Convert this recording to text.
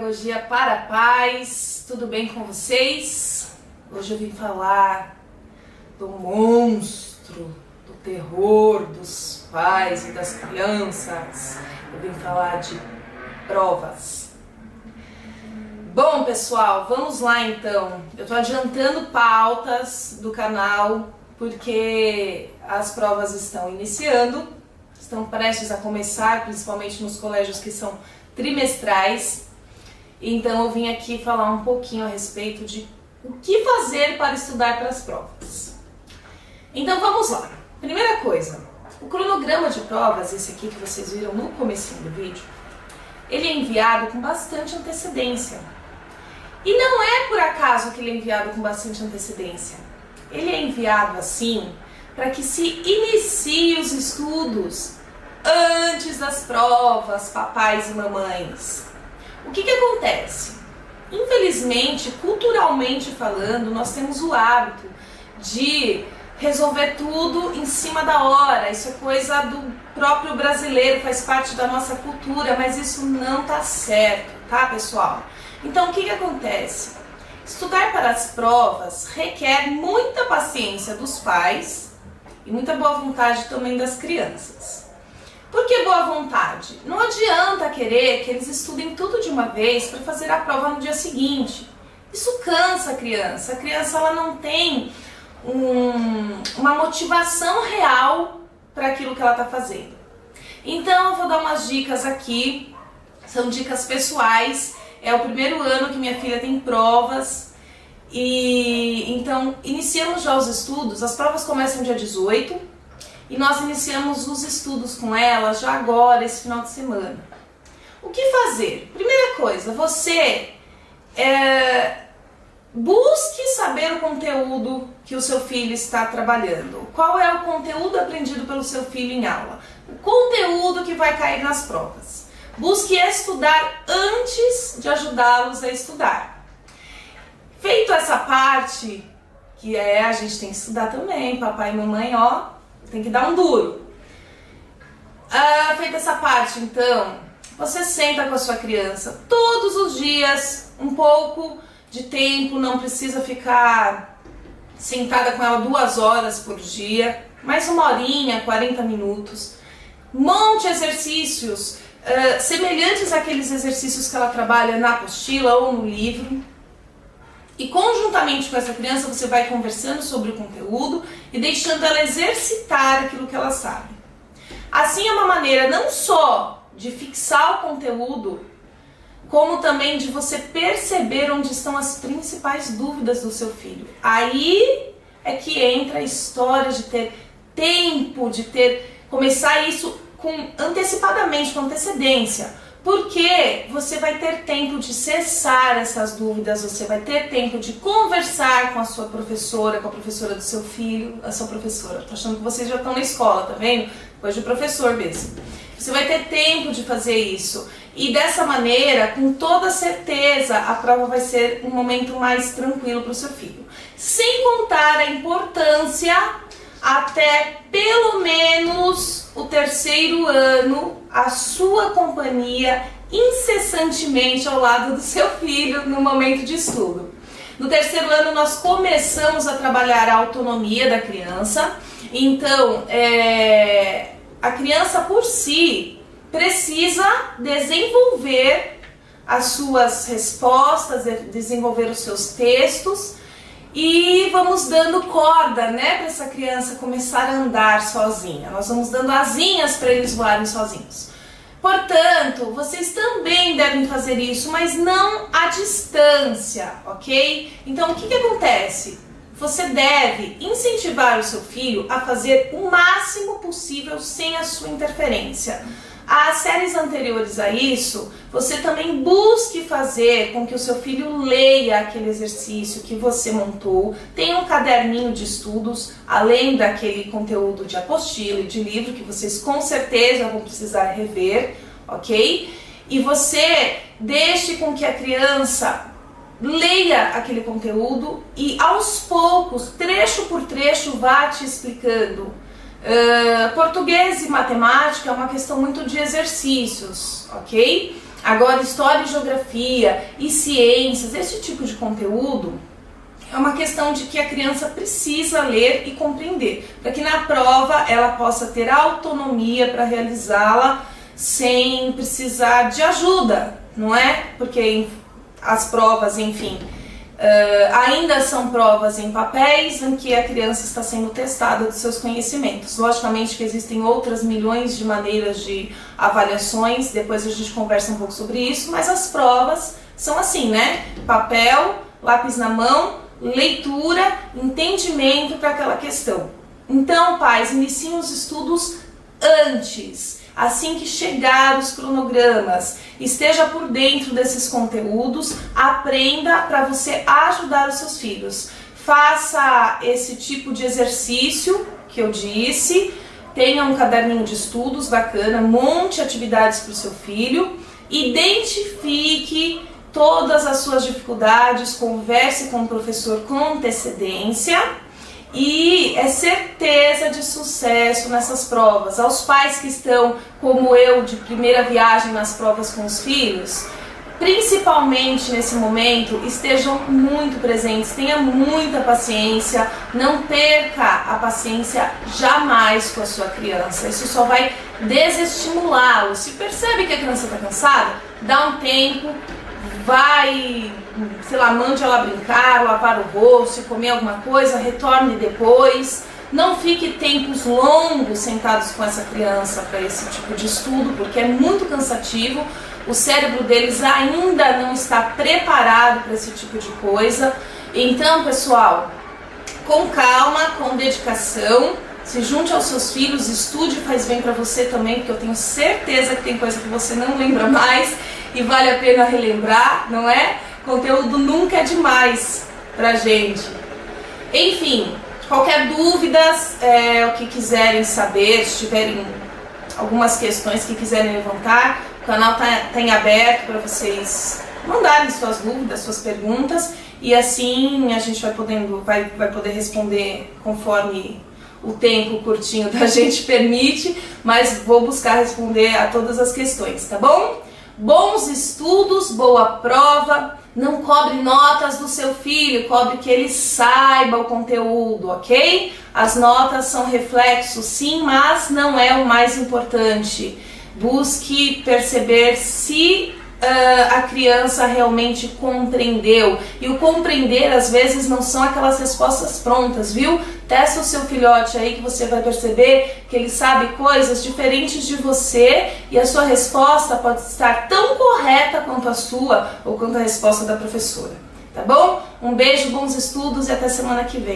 Pedagogia para a Paz, tudo bem com vocês? Hoje eu vim falar do monstro, do terror dos pais e das crianças. Eu vim falar de provas. Bom, pessoal, vamos lá então. Eu estou adiantando pautas do canal porque as provas estão iniciando, estão prestes a começar, principalmente nos colégios que são trimestrais. Então eu vim aqui falar um pouquinho a respeito de o que fazer para estudar para as provas. Então vamos lá. Primeira coisa, o cronograma de provas, esse aqui que vocês viram no comecinho do vídeo, ele é enviado com bastante antecedência. E não é por acaso que ele é enviado com bastante antecedência. Ele é enviado assim para que se inicie os estudos antes das provas, papais e mamães. O que acontece? Infelizmente, culturalmente falando, nós temos o hábito de resolver tudo em cima da hora. Isso é coisa do próprio brasileiro, faz parte da nossa cultura, mas isso não tá certo, tá, pessoal? Então, o que acontece? Estudar para as provas requer muita paciência dos pais e muita boa vontade também das crianças. Por que boa vontade? Não adianta querer que eles estudem tudo de uma vez para fazer a prova no dia seguinte. Isso cansa a criança. A criança ela não tem uma motivação real para aquilo que ela está fazendo. Então eu vou dar umas dicas aqui, são dicas pessoais. É o primeiro ano que minha filha tem provas e então iniciamos já os estudos. As provas começam dia 18 e nós iniciamos os estudos com ela já agora, esse final de semana. O que fazer? Primeira coisa, você busque saber o conteúdo que o seu filho está trabalhando. Qual é o conteúdo aprendido pelo seu filho em aula? O conteúdo que vai cair nas provas. Busque estudar antes de ajudá-los a estudar. Feito essa parte, que a gente tem que estudar também, papai e mamãe, ó, tem que dar um duro. Feita essa parte, então, você senta com a sua criança todos os dias, um pouco de tempo, não precisa ficar sentada com ela 2 horas por dia, mais 1 horinha, 40 minutos. Monte exercícios semelhantes àqueles exercícios que ela trabalha na apostila ou no livro. E conjuntamente com essa criança você vai conversando sobre o conteúdo e deixando ela exercitar aquilo que ela sabe. Assim é uma maneira não só de fixar o conteúdo, como também de você perceber onde estão as principais dúvidas do seu filho. Aí é que entra a história de ter tempo, começar isso antecipadamente, com antecedência. Porque você vai ter tempo de cessar essas dúvidas, você vai ter tempo de conversar com a sua professora, com a professora do seu filho, a sua professora. Tô achando que vocês já estão na escola, tá vendo? Depois de professor mesmo. Você vai ter tempo de fazer isso. E dessa maneira, com toda certeza, a prova vai ser um momento mais tranquilo para o seu filho. Sem contar a importância até pelo menos o 3º ano, a sua companhia incessantemente ao lado do seu filho no momento de estudo. No 3º ano nós começamos a trabalhar a autonomia da criança, então a criança por si precisa desenvolver as suas respostas, desenvolver os seus textos. E vamos dando corda, né, para essa criança começar a andar sozinha. Nós vamos dando asinhas para eles voarem sozinhos. Portanto, vocês também devem fazer isso, mas não à distância, ok? Então, o que acontece? Você deve incentivar o seu filho a fazer o máximo possível sem a sua interferência. As séries anteriores a isso, você também busque fazer com que o seu filho leia aquele exercício que você montou, tenha um caderninho de estudos, além daquele conteúdo de apostila e de livro que vocês com certeza vão precisar rever, ok? E você deixe com que a criança leia aquele conteúdo e aos poucos, trecho por trecho, vá te explicando. Português e matemática é uma questão muito de exercícios, ok? Agora, história e geografia e ciências, esse tipo de conteúdo, é uma questão de que a criança precisa ler e compreender, para que na prova ela possa ter autonomia para realizá-la sem precisar de ajuda, não é? Porque as provas, enfim, ainda são provas em papéis em que a criança está sendo testada dos seus conhecimentos. Logicamente que existem outras milhões de maneiras de avaliações, depois a gente conversa um pouco sobre isso, mas as provas são assim, né? Papel, lápis na mão, leitura, entendimento para aquela questão. Então, pais, iniciem os estudos antes, assim que chegar os cronogramas, esteja por dentro desses conteúdos, aprenda para você ajudar os seus filhos. Faça esse tipo de exercício que eu disse, tenha um caderninho de estudos bacana, monte atividades para o seu filho, identifique todas as suas dificuldades, converse com o professor com antecedência e é certeza de sucesso nessas provas. Aos pais que estão, como eu, de primeira viagem nas provas com os filhos, principalmente nesse momento, estejam muito presentes, tenha muita paciência, não perca a paciência jamais com a sua criança, isso só vai desestimulá-lo. Se percebe que a criança está cansada, dá um tempo, vai, sei lá, mande ela brincar, lavar o rosto, comer alguma coisa, retorne depois. Não fique tempos longos sentados com essa criança para esse tipo de estudo, porque é muito cansativo. O cérebro deles ainda não está preparado para esse tipo de coisa. Então, pessoal, com calma, com dedicação, se junte aos seus filhos, estude, faz bem para você também, porque eu tenho certeza que tem coisa que você não lembra mais e vale a pena relembrar, não é? Conteúdo nunca é demais pra gente. Enfim, qualquer dúvida, o que quiserem saber, se tiverem algumas questões que quiserem levantar, o canal tá em aberto para vocês mandarem suas dúvidas, suas perguntas, e assim a gente vai poder responder conforme o tempo curtinho da gente permite, mas vou buscar responder a todas as questões, tá bom? Bons estudos, boa prova, não cobre notas do seu filho, cobre que ele saiba o conteúdo, ok? As notas são reflexo, sim, mas não é o mais importante. Busque perceber se a criança realmente compreendeu. E o compreender, às vezes, não são aquelas respostas prontas, viu? Testa o seu filhote aí que você vai perceber que ele sabe coisas diferentes de você e a sua resposta pode estar tão correta quanto a sua ou quanto a resposta da professora, tá bom? Um beijo, bons estudos e até semana que vem.